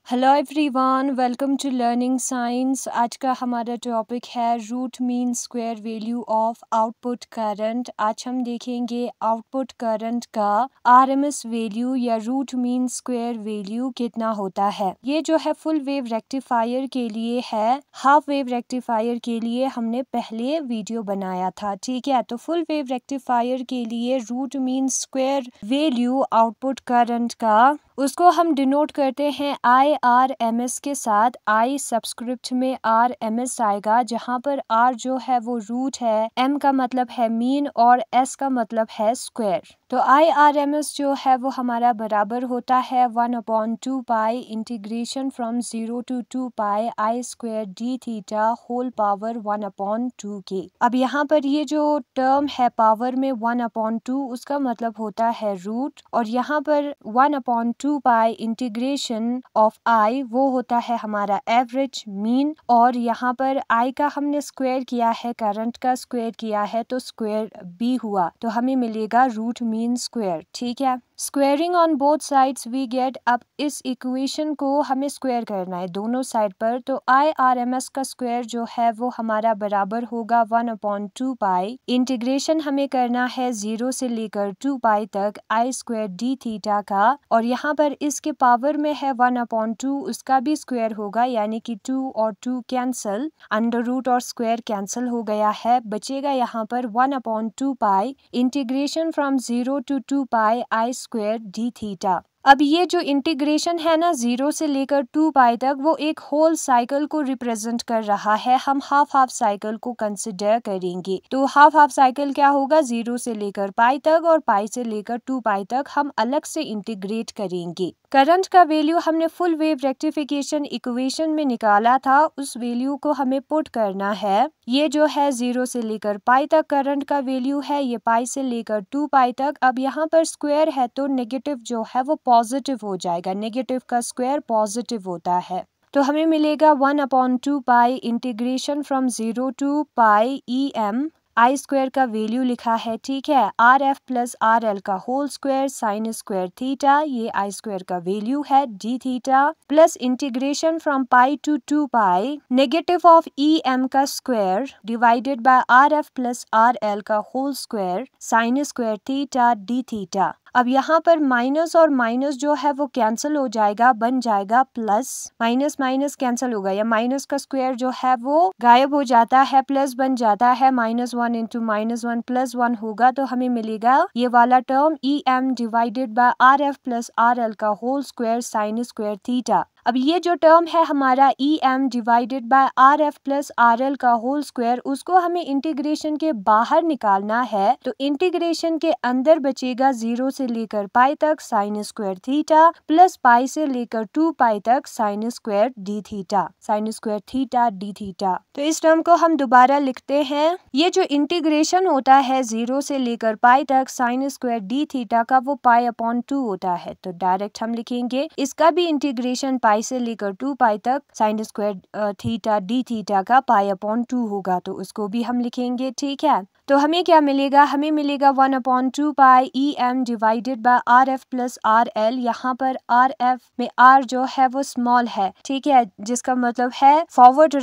Hello everyone, welcome to learning science. आज का हमारा टॉपिक है root mean square value of output current. आज हम देखेंगे आउटपुट करंट का आरएमएस वैल्यू या रूट मीन स्क्वायर वैल्यू कितना होता है। ये जो है फुल वेव रेक्टिफायर के लिए है, हाफ वेव रेक्टिफायर के लिए हमने पहले वीडियो बनाया था। ठीक है, तो फुल वेव रेक्टिफायर के लिए root mean square value output current का उसको हम डिनोट करते हैं IRMS के साथ। I सब्सक्रिप्ट में RMS आएगा, जहाँ पर R जो है वो रूट है, M का मतलब है मीन और S का मतलब है स्क्वायर। तो IRMS जो है वो हमारा बराबर होता है 1/2 pi integration from 0 to 2 pi I square d theta whole power 1/2 के। अब यहाँ पर ये जो टर्म है पावर में 1/2, उसका मतलब होता है रूट, और यहाँ पर 1/2 पाई इंटीग्रेशन ऑफ I वो होता है हमारा एवरेज मीन, और यहाँ पर I का हमने स्क्वायर किया है, करंट का स्क्वायर किया है, तो स्क्वायर B हुआ, तो हमें मिलेगा रूट मीन स्क्वायर। ठीक है, squaring on both sides we get. अब इस इक्वेशन को हमें स्क्वायर करना है दोनों साइड पर, तो IRMS का स्क्वायर जो है वो हमारा बराबर होगा 1/2 पाई इंटीग्रेशन हमें करना है 0 से लेकर 2 पाई तक I स्क्वायर डी थीटा का, और यहाँ पर इसके पावर में है 1/2, उसका भी स्क्वायर होगा, यानी कि 2 और 2 कैंसल, अंडर रूट और स्क्वायर कैंसल हो गया है, बचेगा यहाँ पर 1/2 pi integration from 0 to 2 pi I square d theta. अब ये जो इंटीग्रेशन है ना 0 से लेकर 2 पाई तक, वो एक होल साइकिल को रिप्रेजेंट कर रहा है। हम हाफ हाफ साइकिल को कंसिडर करेंगे, तो हाफ हाफ साइकिल क्या होगा, 0 से लेकर पाई तक और पाई से लेकर 2 पाई तक हम अलग से इंटीग्रेट करेंगे। करंट का वैल्यू हमने फुल वेव रेक्टिफिकेशन इक्वेशन में निकाला था, उस वैल्यू को हमें पुट करना है। ये जो है 0 से लेकर पाई तक करंट का वैल्यू है, ये पाई से लेकर 2 पाई तक। अब यहाँ पर स्क्वायर है तो नेगेटिव जो है वो पॉजिटिव हो जाएगा, नेगेटिव का स्क्वायर पॉजिटिव होता है, तो हमें मिलेगा 1/2 pi integration from 0 to pi EM I square का वैल्यू लिखा है। ठीक है, RF प्लस RL का whole square sine square theta, ये I स्क्वायर का वैल्यू है d theta, plus integration from pi to 2 pi negative of EM का square divided by RF plus RL का whole square sine square theta d theta. अब यहाँ पर minus और minus जो है वो कैंसिल हो जाएगा, बन जाएगा प्लस, माइनस माइनस कैंसिल होगा, या माइनस का स्क्वायर जो है वो गायब हो जाता है, प्लस बन जाता है, -1 इंटू -1 +1 होगा, तो हमें मिलेगा ये वाला term EM divided by RF plus RL का whole square sine square theta. अब ये जो टर्म है हमारा EM divided by RF plus RL का होल स्क्वायर, उसको हमें इंटीग्रेशन के बाहर निकालना है, तो इंटीग्रेशन के अंदर बचेगा 0 से लेकर पाई तक sign square theta plus pi से लेकर 2 पाई तक sine square d theta, sign square theta d theta. तो इस टर्म को हम दोबारा लिखते हैं। ये जो इंटीग्रेशन होता है 0 से लेकर पाई तक साइन स्क्वायर डी थीटा का, वो π/2 होता है, तो डायरेक्ट हम लिखेंगे इसका भी इंटीग्रेशन पाई से लेकर 2 पाई तक sign square theta d theta का π/2 होगा, तो उसको भी हम लिखेंगे। ठीक है, तो हमें क्या मिलेगा, हमें मिलेगा 1/2 पाई EM divided by RF plus RL। यहाँ पर RF में R जो है वो स्मॉल है, ठीक है, जिसका मतलब है फॉरवर्ड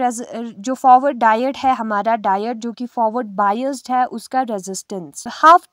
जो फॉरवर्ड डायोड है हमारा, डायोड जो कि फॉरवर्ड बायस्ड है, उसका रेजिस्टेंस हाफ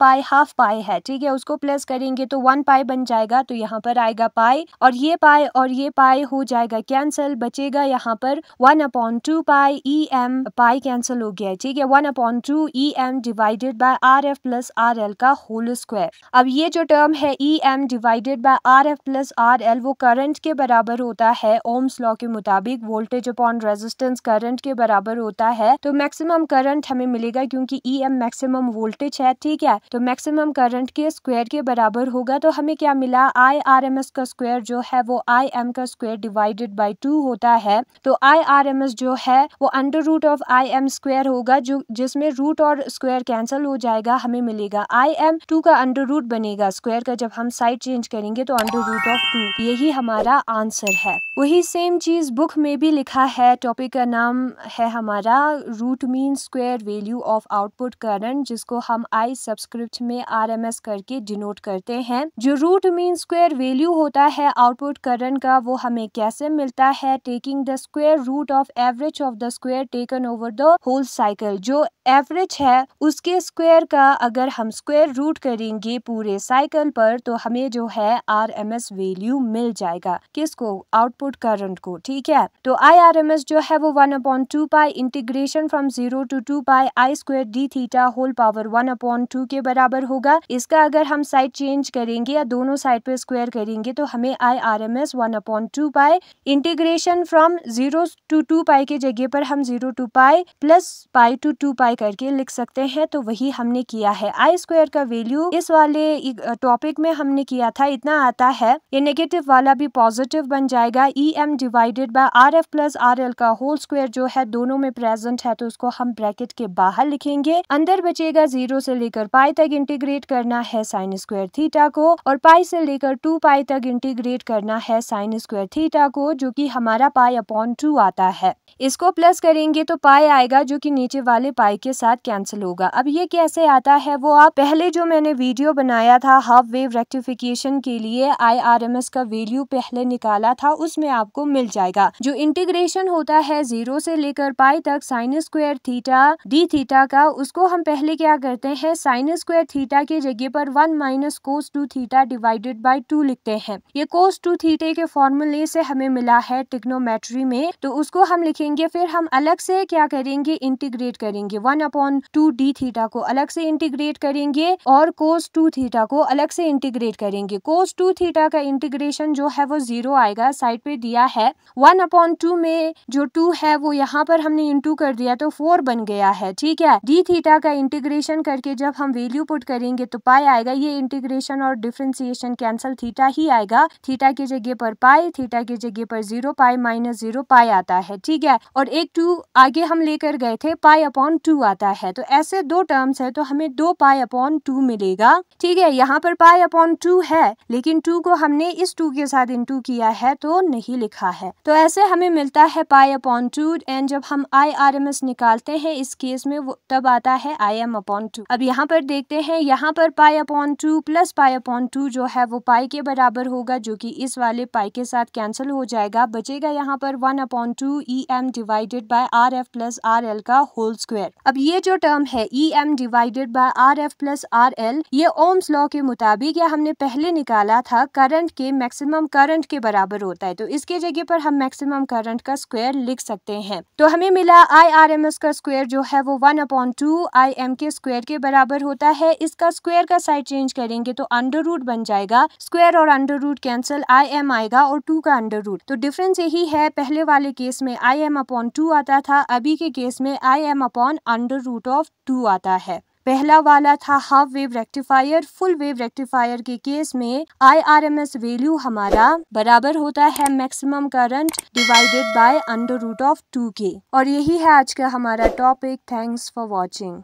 पाई है। ठीक है, उसको प्लस करेंगे तो 1 पाई बन जाएगा, तो यहाँ पर आएगा पाई, और ये पाई हो जाएगा कैंसिल, बचेगा यहाँ पर 1/2 पाई EM, पाई कैंसिल हो गया है। ठीक है, 1/2 EM divided by RF plus RL का होल स्क्वायर। अब ये जो टर्म है EM divided by RF plus RL, वो करंट के बराबर होता है ओम्स लॉ के मुताबिक, वोल्टेज अपॉन रेजिस्टेंस करंट के बराबर होता है, तो मैक्सिमम करंट हमें मिलेगा क्योंकि EM मैक्सिमम वोल्टेज है। ठीक है, तो मैक्सिमम करंट के स्क्वायर के बराबर होगा, तो हमें क्या मिला, IRMS का स्क्वायर जो है वो IM का स्क्वायर डिवाइडेड बाय 2 होता है, तो IRMS जो है वो under root of IM square होगा, जो जिसमें रूट और स्क्वायर स्क्वायर कैंसिल हो जाएगा, हमें मिलेगा IM2 का अंडर रूट बनेगा स्क्वायर का, जब हम साइड चेंज करेंगे तो अंडर रूट ऑफ 2, यही हमारा आंसर है। वही सेम चीज बुक में भी लिखा है। टॉपिक का नाम है हमारा root mean square value of output current, जिसको हम I सबस्क्रिप्ट में RMS करके डिनोट करते हैं। जो रूट मीन स्क्वायर वैल्यू होता है आउटपुट करंट का, वो हमें कैसे मिलता है? Taking the square root of average of the square taken over the whole cycle. जो एवरेज है उसके स्क्वायर का अगर हम स्क्वायर रूट करेंगे पूरे साइकिल पर, तो हमें जो है RMS वैल्यू मिल जाएगा। किसको? आउटपुट करंट को। ठीक है, तो IRMS जो है वो 1/2 pi integration from 0 to 2 pi I square d theta whole power 1/2 के बराबर होगा। इसका अगर हम साइड चेंज करेंगे या दोनों साइड पे स्क्वायर करेंगे तो हमें IRMS 1/2 pi integration from 0 to 2 पाई के जगह पर हम 0 to pi plus pi to 2 पाई करके लिख सकते हैं। तो वही हमने किया है। I स्क्वायर का वैल्यू इस वाले टॉपिक में हमने किया था, इतना आता है। ये नेगेटिव वाला भी पॉजिटिव बन जाएगा। EM divided by RF plus RL का होल स्क्वायर जो है दोनों में प्रेजेंट है, तो उसको हम ब्रैकेट के बाहर लिखेंगे। अंदर बचेगा 0 से लेकर पाई तक इंटीग्रेट करना है साइन स्क्वायर थीटा को, और पाई से लेकर 2 पाई तक इंटीग्रेट करना है साइन स्क्वायर थीटा को, जो कि हमारा पाई/2 आता है। इसको प्लस करेंगे तो पाई आएगा, जो कि नीचे वाले पाई के साथ कैंसिल होगा। अब ये कैसे आता है वो आप पहले जो मैंने वीडियो बनाया था हाफ वेव रेक्टिफिकेशन के लिए, IRMS का वैल्यू पहले निकाला था, उसमें आपको मिल जाएगा। जो इंटीग्रेशन होता है 0 से लेकर पाई तक sign square theta d theta का, उसको हम पहले क्या करते हैं, साइन स्क्वायर थीटा के जगह पर 1 minus cos 2 theta divided by 2 लिखते हैं। ये कोस 2 थीटा के फॉर्मूले से हमें मिला है ट्रिग्नोमेट्री में, तो उसको हम लिखेंगे। फिर हम अलग से क्या करेंगे, इंटीग्रेट करेंगे। 1/2 डी थीटा को अलग से इंटीग्रेट करेंगे और कोस 2 थीटा को अलग से इंटीग्रेट करेंगे। कोस 2 थीटा का इंटीग्रेशन जो है वो 0 आएगा, साइड पे दिया है। 1/2 में जो 2 है वो यहाँ पर हमने इंटू कर दिया तो 4 बन गया है। ठीक है, डी थीटा का इंटीग्रेशन करके जब हम वैल्यू पुट करेंगे तो पाई आएगा। ये इंटीग्रेशन और डिफरेंशिएशन कैंसल, थीटा ही आएगा। थीटा की जगह पर पाई, थीटा की जगह पर 0 पाई माइनस 0 पाई आता है। ठीक है, और एक 2 आगे हम लेकर गए थे, पाई/2 आता है। तो ऐसे दो टर्म्स है तो हमें 2 पाई/2 मिलेगा। ठीक है, यहाँ पर पाई/2 है, लेकिन 2 को हमने इस 2 के साथ इंटू किया है तो नहीं लिखा है। तो ऐसे हमें मिलता है पाई/2। एंड जब हम IRMS निकालते हैं इस केस में, वो तब आता है IM/2। अब यहाँ पर देखते हैं, यहाँ पर पाई/2 प्लस पाई/2 जो है वो पाई के बराबर होगा, जो कि इस वाले पाई के साथ कैंसिल हो जाएगा। बचेगा यहाँ पर 1/2 EM divided by RF plus RL का होल स्क्वायर। अब ये जो टर्म है EM divided by RF plus RL, ये ओम्स लॉ के मुताबिक या हमने पहले निकाला था करंट के मैक्सिमम करंट के बराबर होता है। तो इसके जगह पर हम मैक्सिमम करंट का स्क्वायर लिख सकते हैं। तो हमें मिला IRMS का स्क्वायर जो है वो 1/2 IM के स्क्वायर के बराबर होता है। इसका स्क्वायर का साइड चेंज करेंगे तो अंडर रूट बन जाएगा। स्क्वायर और अंडर रूट कैंसिल, IM आएगा और 2 का अंडर रूट। तो डिफरेंस यही है, पहले वाले केस में IM/2 आता था, अभी के केस में IM/√2 आता है। पहला वाला था half wave rectifier. Full wave rectifier के केस में IRMS वैल्यू हमारा बराबर होता है maximum current divided by under root of 2 के। और यही है आज का हमारा टॉपिक। Thanks for watching.